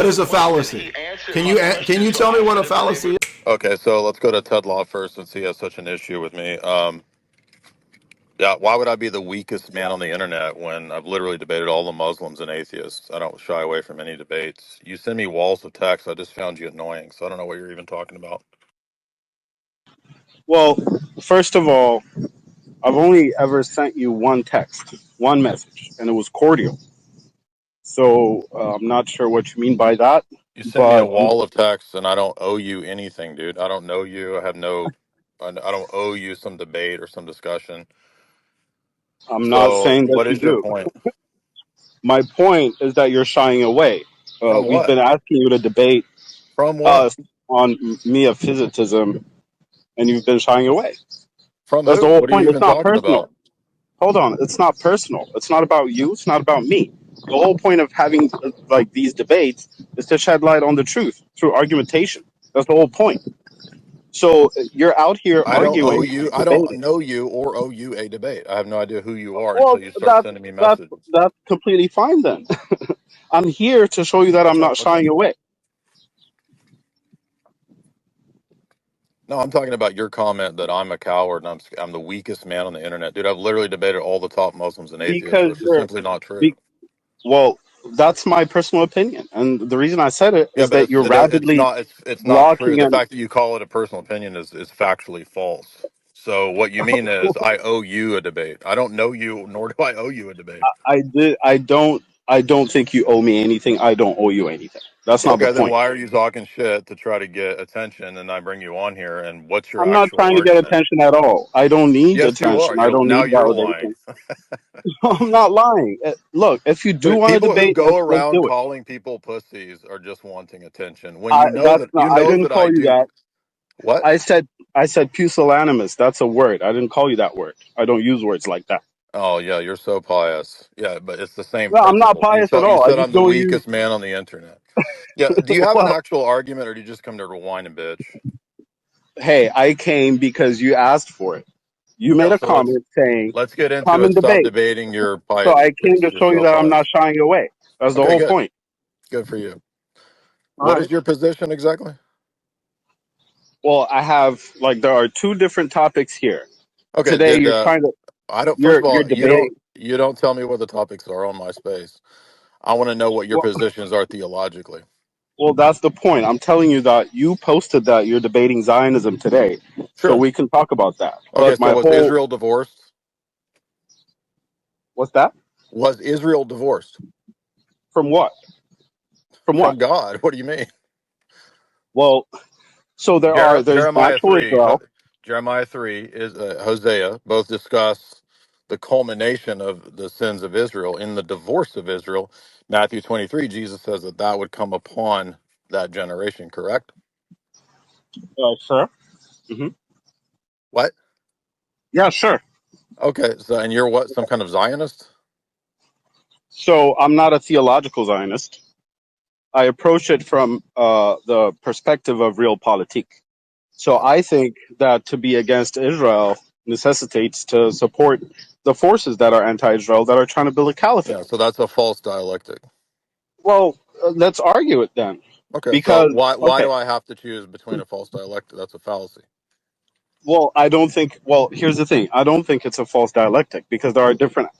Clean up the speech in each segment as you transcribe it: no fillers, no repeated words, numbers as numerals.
What is a fallacy? Can you tell me what a fallacy is? Okay, so let's go to Ted Law first since he has such an issue with me. Yeah, why would I be the weakest man on the internet when I've literally debated all the Muslims and atheists? I don't shy away from any debates. You send me walls of text, I just found you annoying, so I don't know what you're even talking about. Well, first of all, I've only ever sent you one text, one message, and it was cordial. So I'm not sure what you mean by that, You sent me a but wall of text, and I don't owe you anything, dude. I don't know you. I don't owe you some debate or some discussion. I'm not So, saying that what you is your do. point? My point is that you're shying away. From We've what? been asking you to debate From what? us on metaphysitism, and you've been shying away. From That's the who? whole What are you point. It's even not talking personal. about? Hold on. It's not personal. It's not about you. It's not about me. The whole point of having like these debates is to shed light on the truth through argumentation. That's the whole point. So you're out here I don't owe arguing, you. I don't debating. know you or owe you a debate. I have no idea who you are Well, until you start sending me that's messages. that's completely fine then. I'm here to show you that What's I'm up? not What's up? shying away. No, I'm talking about your comment that I'm a coward and I'm the weakest man on the internet, dude. I've literally debated all the top Muslims and atheists, so Because it's just simply not true. well, that's my personal opinion, and the reason I said it Yeah, is but that you're rapidly it's not true. blocking The and fact that you call it a personal opinion is factually false. So what you mean is I owe you a debate. I don't know you, nor do I owe you a debate. I don't think you owe me anything. I don't owe you anything. That's not the Okay, then point. why are you talking shit to try to get attention and I bring you on here? And what's your I'm not actual trying to get argument? attention at all. I don't need Yes, you are. attention. I You're don't now need you're lying. validation. I'm not lying. Look, if you do But want to people who debate, go let's around do it. calling people pussies are just wanting attention. When you know That's that not. I didn't I call you do that. what? I said pusillanimous. That's a word. I didn't call you that word. I don't use words like that. Oh yeah, you're so pious. Yeah, but it's the same No, I'm not principle. biased at You all. I said just I'm the don't use. weakest man on the internet. Yeah. Do you have an Well, actual argument, or do you just come to whine and bitch? hey, I came because you asked for it. You Yeah. made a So comment saying, let's get "Come into and it. Stop debate." debating your So I piety, came please. to You're show you so that I'm not pious. shying away. That's the Okay, whole good. point. Good for you. All What right. is your position exactly? Well, I have like there are two different topics here. Okay. Today Did you're trying to I don't? First you're of you're all, debating. you don't tell me what the topics are on my space. I want to know what your Well, positions are theologically. well, that's the point. I'm telling you that you posted that you're debating Zionism today, so Sure. we can talk about that. Okay. But So my was whole Israel divorced? what's that? Was Israel divorced From what? From from what? God? What do you mean? Well, so there's Jeremiah natural 3, Israel. Jeremiah 3 is Hosea, both discuss the culmination of the sins of Israel in the divorce of Israel. Matthew 23, Jesus says that that would come upon that generation, correct? Sure. Hmm. What? Yeah, sure. Okay, so and you're what, some kind of Zionist? So I'm not a theological Zionist. I approach it from the perspective of realpolitik. So Yeah. I think that to be against Israel necessitates to support the forces that are anti-Israel that are trying to build a caliphate. Yeah, so that's a false dialectic. Well, let's argue it then, Okay, so because why okay. do I have to choose between a false dialectic? That's a fallacy. Well, I don't think. Well, here's the thing. I don't think it's a false dialectic because there are different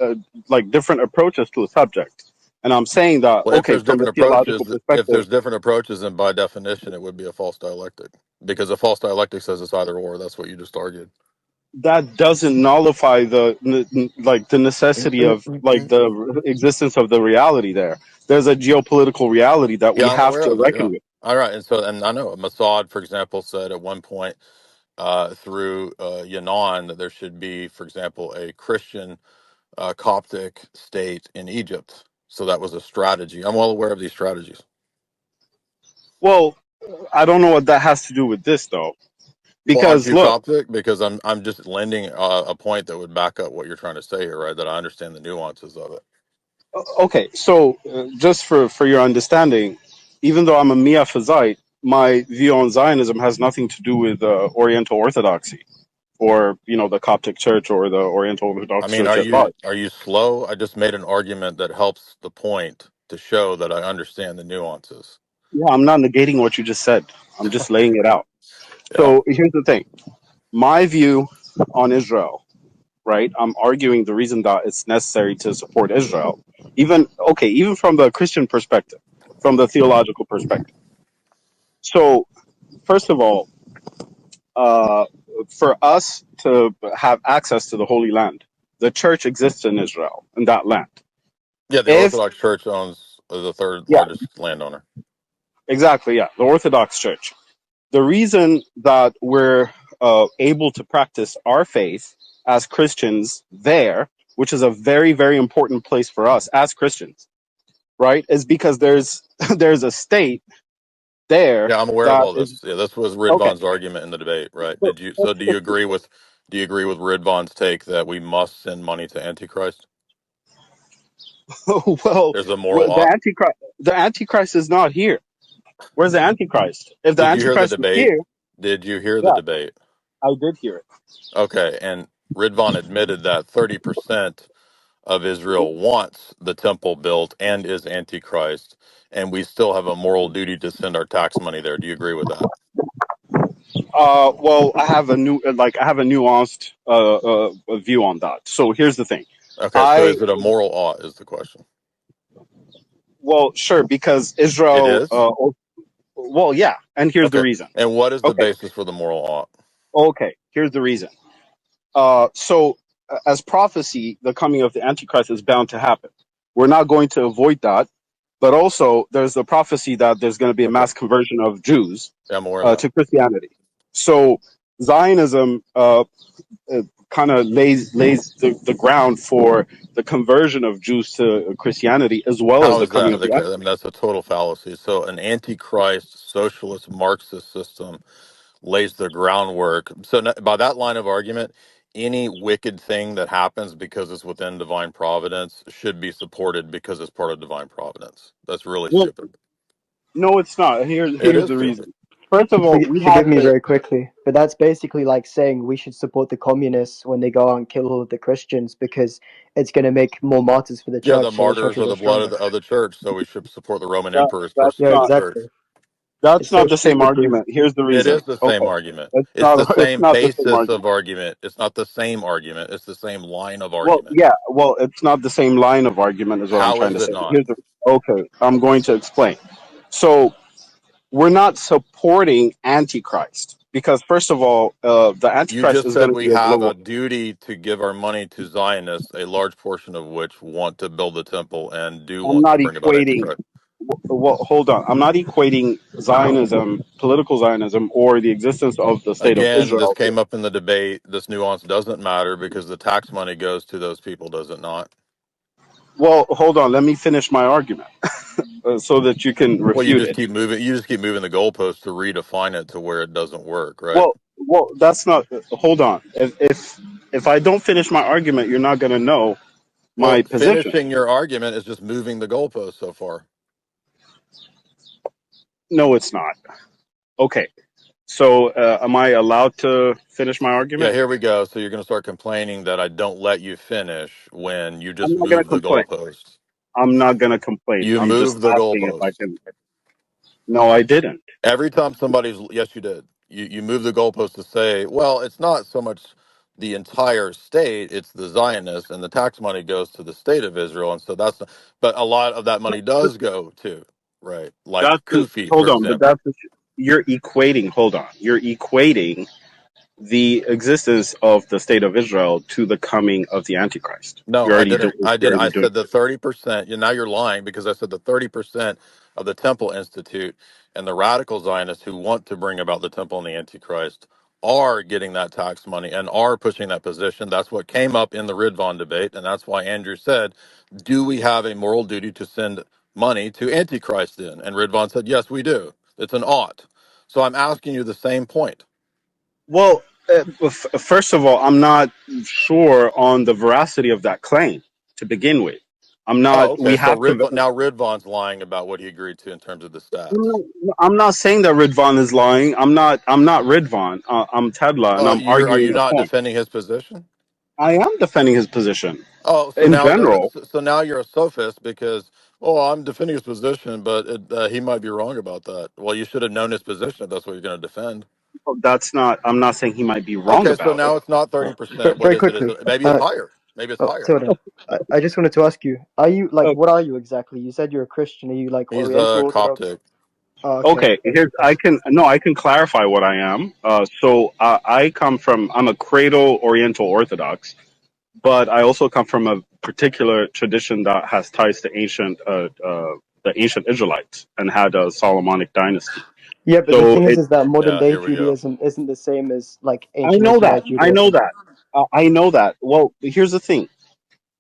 approaches to a subject, and I'm saying that Well, okay, from the theological if perspective, there's different approaches, then by definition, it would be a false dialectic because a false dialectic says it's either or. That's what you just argued. that doesn't nullify the necessity of like the existence of the reality there. There's a geopolitical reality that we Yeah, I'm have aware to of it. Yeah. reckon with. All right. And I know Mossad, for example, said at one point through Yanan that there should be, for example, a Christian Coptic state in Egypt. So that was a strategy. I'm well aware of these strategies. Well, I don't know what that has to do with this though, Well, aren't because you look, Coptic? Because I'm just lending a point that would back up what you're trying to say here, right? That I understand the nuances of it. okay, so just for your understanding, even though I'm a Miaphysite, my view on Zionism has nothing to do with Oriental Orthodoxy or the Coptic Church or the Oriental I Orthodox mean, Church at large. are you slow? I just made an argument that helps the point to show that I understand the nuances. Yeah, I'm not negating what you just said. I'm just laying it out. Yeah. So here's the thing. My view on Israel, right? I'm arguing the reason that it's necessary to support Israel, even from the Christian perspective, from the theological perspective. So first of all, uh, for us to have access to the Holy Land, the church exists in Israel, in that land. Yeah, the If Orthodox Church owns the third Yeah, largest landowner. exactly, yeah, the Orthodox Church. The reason that we're able to practice our faith as Christians there, which is a very, very important place for us as Christians, right, is because there's there's a state there Yeah, I'm aware of that all is this. Yeah, this was okay. Ridvan's argument in the debate, right? So, Do you agree with Ridvan's take that we must send money to Antichrist? well, There's a moral the ought. Antichrist is not here. Where's the Antichrist? If the Did you hear the Antichrist was debate? here, Did you hear the yeah, debate? I did hear it. Okay, and Ridvan admitted that 30% of Israel wants the temple built and is Antichrist, and we still have a moral duty to send our tax money there. Do you agree with that? Well, I have a nuanced view on that. So here's the thing. Okay, so I is it a moral ought is the question. Well, sure, because It Israel. is? Well, yeah, and here's the Okay. reason. And what is the Okay, basis for the moral ought? okay, here's the reason. As prophecy, the coming of the Antichrist is bound to happen. We're not going to avoid that, but also there's the prophecy that there's going to be a Okay. mass conversion of Jews Yeah, I'm aware of that. to Christianity. So Zionism kind of lays the ground for the conversion of Jews to Christianity as well as How the is coming that? of the Okay, I Antichrist. mean, that's a total fallacy. So, an antichrist, socialist, Marxist system lays the groundwork. So, by that line of argument, any wicked thing that happens because it's within divine providence should be supported because it's part of divine providence. That's really Well, stupid. no, it's not. It Here's is the stupid. reason. First of all, we Forgive have me to. very quickly, but that's basically like saying we should support the communists when they go out and kill all of the Christians because it's going to make more martyrs for the Yeah, the church, so the church martyrs will are go the blood stronger. of the church, so we should support the Roman That, emperors that's Yeah, persecuting the not. church. exactly. That's It's so not the same stupid, dude. argument. Here's the It reason. is the same Okay, argument. it's It's the not. It's same not the same basis of argument. argument. It's not the same argument. It's the same line of Well, argument. yeah. Well, it's not the same line of argument is what I'm How trying is to it say. not? Okay. I'm going to explain. So we're not supporting Antichrist because first of all, the You Antichrist just is going said to we be a have a global. duty to give our money to Zionists, a large portion of which want to build the temple and do I'm want to not bring about equating. Antichrist. Well, hold on. I'm not equating Zionism, political Zionism, or the existence of the state of Again, this Israel. came up in the debate. This nuance doesn't matter because the tax money goes to those people, does it not? Well, hold on. Let me finish my argument so that you can Well, you refute just it. keep moving. You just keep moving the goalpost to redefine it to where it doesn't work, right? That's not. Hold on. If I don't finish my argument, you're not going to know my Well, position. finishing your argument is just moving the goalpost so far. No, it's not. Okay. So, am I allowed to finish my Yeah, argument? here we go. So you're going to start complaining that I don't let you finish when you I'm just not going to move the complain. goalpost. I'm not going to complain. You I'm just move the asking if I goalpost. can. No, I didn't. Every time somebody's, yes, you did. You move the goalpost to say, well, it's not so much the entire state, it's the Zionists, and the tax money goes to the state of Israel. And so but a lot of that money does go to, right? Like That's the, Kufi, for hold on, but example. you're equating. Hold on, you're equating the existence of the state of Israel to the coming of the Antichrist. No, You're I already didn't. doing. I You're did. I already doing. said the 30%. Now you're lying because I said the 30% of the Temple Institute and the radical Zionists who want to bring about the Temple and the Antichrist are getting that tax money and are pushing that position. That's what came up in the Ridvan debate, and that's why Andrew said, "Do we have a moral duty to send money to Antichrist?" Then, and Ridvan said, "Yes, we do. It's an ought." So I'm asking you the same point. Well, first of all, I'm not sure on the veracity of that claim to begin with. I'm not. Oh, We okay. So have to. Ridvan's lying about what he agreed to in terms of the stats. I'm not saying that Ridvan is lying. I'm not. I'm not Ridvan. I'm Tedla, and I'm Are arguing you a not point. defending his position? I am defending his position Oh, in general. so now you're a sophist because Oh, I'm defending his position, but he might be wrong about that. Well, you should have known his position if that's what you're going to defend. That's not. I'm not saying he might be wrong Okay, so about it. now it's not Uh, 30%. What very is it? Is quickly. it maybe it's higher? Maybe it's Oh, higher. Tilda, I just wanted to ask you: Are you like Uh, what are you exactly? You said you're a Christian. Are you like He's Oriental Orthodox? Coptic. Oh, okay. okay, here's. I can no. I can clarify what I am. I come from. I'm a cradle Oriental Orthodox, but I also come from a particular tradition that has ties to the ancient Israelites and had a Solomonic dynasty. Yeah, but the So thing it. is that modern Yeah, day here we go. Judaism isn't the same as like I ancient know that. Israelite I know Judaism. that. I know that. Well, here's the thing.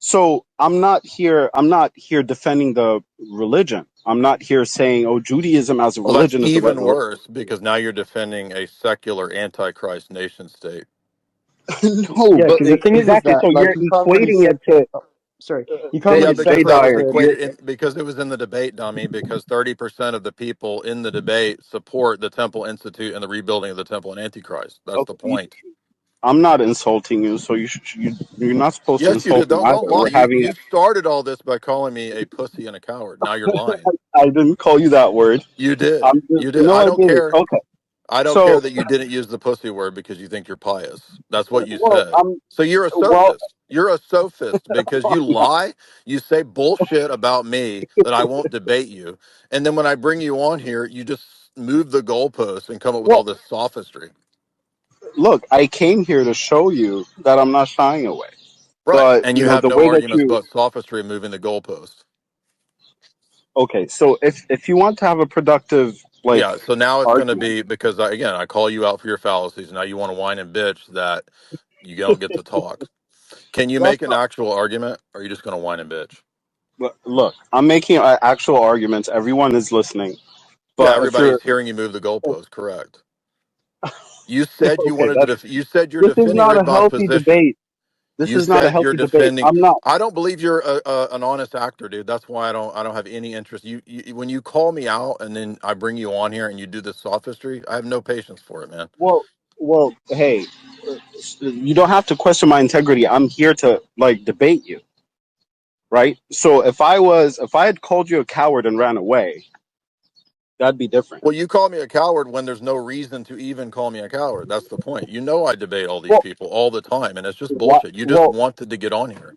So I'm not here. I'm not here defending the religion. I'm not here saying, "Oh, Judaism as a Well, that's religion is the right even religion." worse because now you're defending a secular antichrist nation state. No, Yeah, but because the thing is exactly. that So like you're you can't really equating it separate. to Oh, sorry, you can't Yeah, really because Jay that was separate Dyer. the. You're, equated because it was in the debate, dummy. Because 30% of the people in the debate support the Temple Institute and the rebuilding of the temple and Antichrist. That's the okay, point. I'm not insulting you, so you're not supposed to Yes, you insult did. me Don't either. lie. We're You having. you started all this by calling me a pussy and a coward. Now you're lying. I didn't call you that word. You did. I'm just, You did. no, I I don't didn't. care. Okay, I don't care so that you didn't use the pussy word because you think you're pious. That's what you well, said. So you're a well, sophist. You're a sophist because you lie. You say bullshit about me that I won't debate you. And then when I bring you on here, you just move the goalposts and come up with all well. this sophistry. Look, I came here to show you that I'm not shying away. Right. But And you you know have the no way that arguments you. about sophistry and moving the goalposts. Okay, so if you want to have a productive Yeah. So now it's going to argument, be because, again, I call you out for your fallacies. Now you want to whine and bitch that you don't get to talk. Can you that's make an not. actual argument or are you just going to whine and bitch? Look, I'm making actual arguments. Everyone is listening. Yeah, But if you're everybody's hearing you move the goalpost. Correct. You said you okay, wanted to. that You said you're this is defending not a Ridvan's healthy position. debate. This You is not a said you're healthy debate. defending. I'm not. I don't believe you're an honest actor, dude. That's why I don't have any interest. When you call me out and then I bring you on here and you do this sophistry, I have no patience for it, man. Well. Hey, you don't have to question my integrity. I'm here to like debate you, right? So if I had called you a coward and ran away, that'd be different. Well, you call me a coward when there's no reason to even call me a coward. That's the point. You know I debate all these Well, people all the time, and it's just what? bullshit. You just Well, wanted to get on here,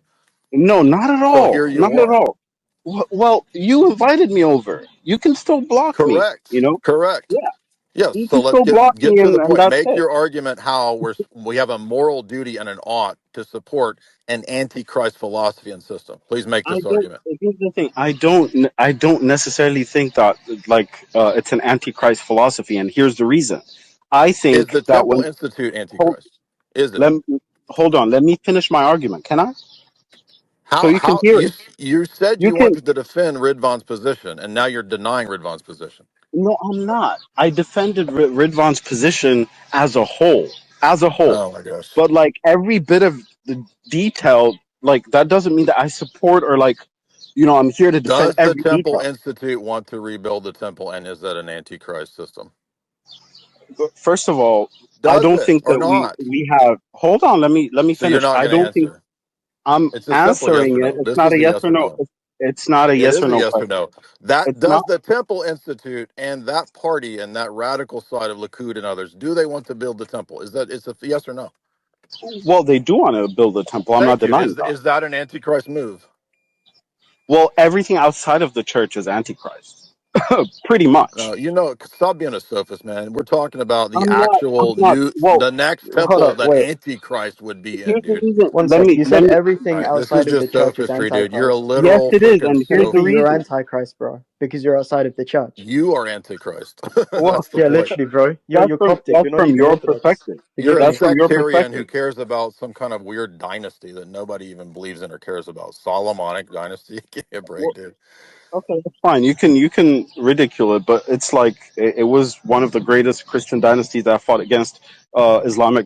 no, not at so all. here you Not at are. all. Well, you invited me over. You can still block me. Correct. You know? Correct. Yeah, Yes. you So can let's still block get me, to the and point. that's Make it. your argument how we have a moral duty and an ought to support an antichrist philosophy and system. Please make I this don't. argument. Here's the thing. I don't necessarily think that like it's an antichrist philosophy, and here's the reason. I Is think the that Temple when Institute hold antichrist? Is it? let hold on. Let me finish my argument. Can I? So you can How hear it. you said You you can. wanted to defend Ridvan's position, and now you're denying Ridvan's position. No, I'm not. I defended Ridvan's position as a whole, as a whole. Oh my gosh. But like every bit of the detail, like that doesn't mean that I support or like, I'm here to defend Does the every Temple detail. Institute want to rebuild the temple, and is that an antichrist system? But first of all, I Does don't it think or that not? we have. Hold on, let me So you're finish. not I going to don't think answer. I'm It's a simple yes answering or it. no. It's This not is a a yes yes or or no. no. It's not a It yes is or a no yes or question. no. That It's does not. the Temple Institute and that party and that radical side of Likud and others, do they want to build the temple? Is that it's a yes or no? Well, they do want to build a temple. I'm not Thank you. denying that. Is that an antichrist move? Well, everything outside of the church is antichrist, pretty much. Stop being a sophist, man. We're talking about the I'm not. I'm actual not. Well, the next Hold temple up, that wait. Antichrist would be in, here's the dude. reason. One Let sec. me. You Let said me. All everything right, this is outside of the just church is sophistry, dude. You're a antichrist. Yes, literal it is, freaking and here's Because the sophist. you're reason. antichrist, bro. Because you're outside of the church. You are Antichrist. Well, That's the Yeah, point. literally, bro. You're Coptic. that's You're not from even your Orthodox. perspective. You're Forgive a That's me. from your sectarian who perspective. cares about some kind of weird dynasty that nobody even believes in or cares about. Solomonic dynasty. Give me a break, Well, dude. okay, that's fine. You can ridicule it, but it's like it was one of the greatest Christian dynasties that fought against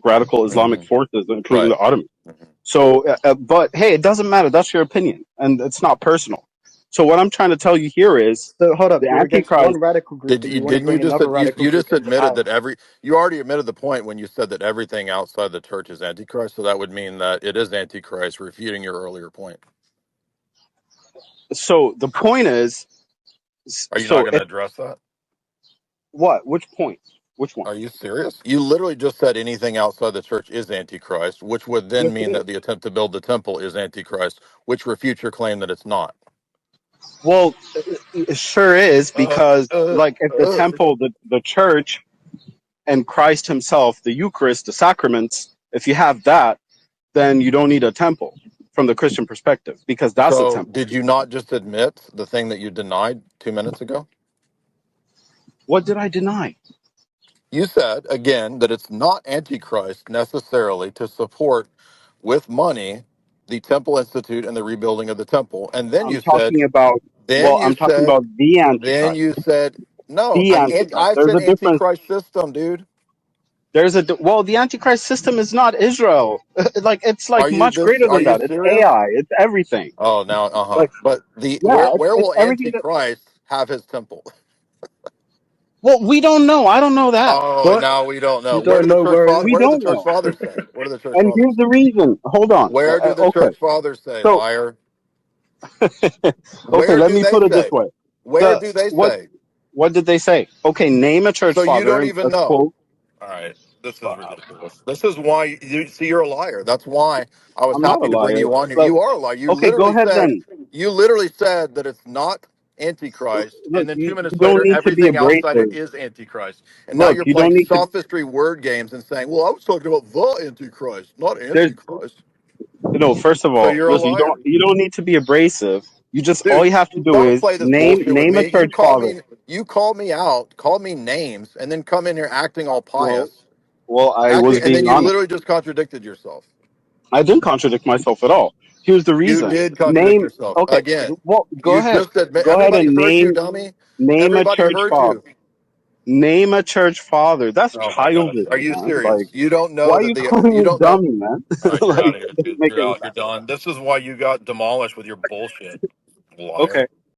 radical Islamic Hmm. forces, including Right. the Ottomans. Hmm. So, but hey, it doesn't matter. That's your opinion, and it's not personal. So, what I'm trying to tell you here is So hold up. the You're against one Antichrist. radical group, Did and you you want to didn't you bring just another radical you group just into admitted power. that you already admitted the point when you said that everything outside the church is antichrist, so that would mean that it is antichrist, refuting your earlier point. So the point is, Are you not so going to if address that? what? Which point? Which one? Are you serious? You literally just said anything outside the church is antichrist, which would then Yes, mean it that is. the attempt to build the temple is antichrist, which refutes your claim that it's not. Well, it sure is, Uh, because uh, like if the uh. temple, the church, and Christ Himself, the Eucharist, the sacraments, if you have that, then you don't need a temple from the Christian perspective, because that's a So, temple. did you not just admit the thing that you denied 2 minutes ago? What did I deny? You said, again, that it's not antichrist necessarily to support with money the Temple Institute and the rebuilding of the temple. And then I'm you said, talking about. then Well, you I'm talking said, about the then Antichrist. you said, no, The Antichrist. I There's said a difference. antichrist system, dude. Well, the Antichrist system is not Israel. Like it's like much greater Are than you that. It's serious? AI. It's everything. Oh, now, uh-huh. Like, But the yeah, where it's will everything that. antichrist have his temple? Well, we don't know. I don't know that. Oh, But now we don't know. You don't know where it is. we What do the don't church know. fathers say? What do the church And fathers here's say? the reason. Hold on. Where do the Okay. church fathers say, So, liar? okay, Where let do me they put it this say? way. Where The do they what say? what did they say? Okay, name a church So you father don't and even let's know. quote. All right. This is ridiculous. This is why you see you're a liar. That's why I was I'm not a happy to bring liar. you on here. But You are a liar. okay, go ahead then. You literally said that it's not antichrist, Look, and then two you minutes don't later need to be everything outside it abrasive. is antichrist. And now Look, you're you playing don't need to. sophistry word games and saying, "Well, I was talking about the antichrist, not There's antichrist." no. First of So all, you're a listen. liar. You don't need to be abrasive. You just all Dude, you have to do don't is play this name bullshit with name a me. church father. You called me out, called me names, and then come in here acting all Well, pious. I was Acting, and then being you honest. literally just contradicted yourself. I didn't contradict myself at all. Here's the You reason. did contradict Name. yourself Okay. again. Well, go You ahead. just admit. Go ahead Everybody and heard you, dummy. name a Everybody church heard father. you. Name a church father. That's Oh my gosh, childish, are you man. Like, serious? You don't why know are that you calling you me don't know. dummy, man? All right, you're Like, out of here, it doesn't dude. make You're any out. You're sense. done. This is why you got demolished with your bullshit, liar. Okay.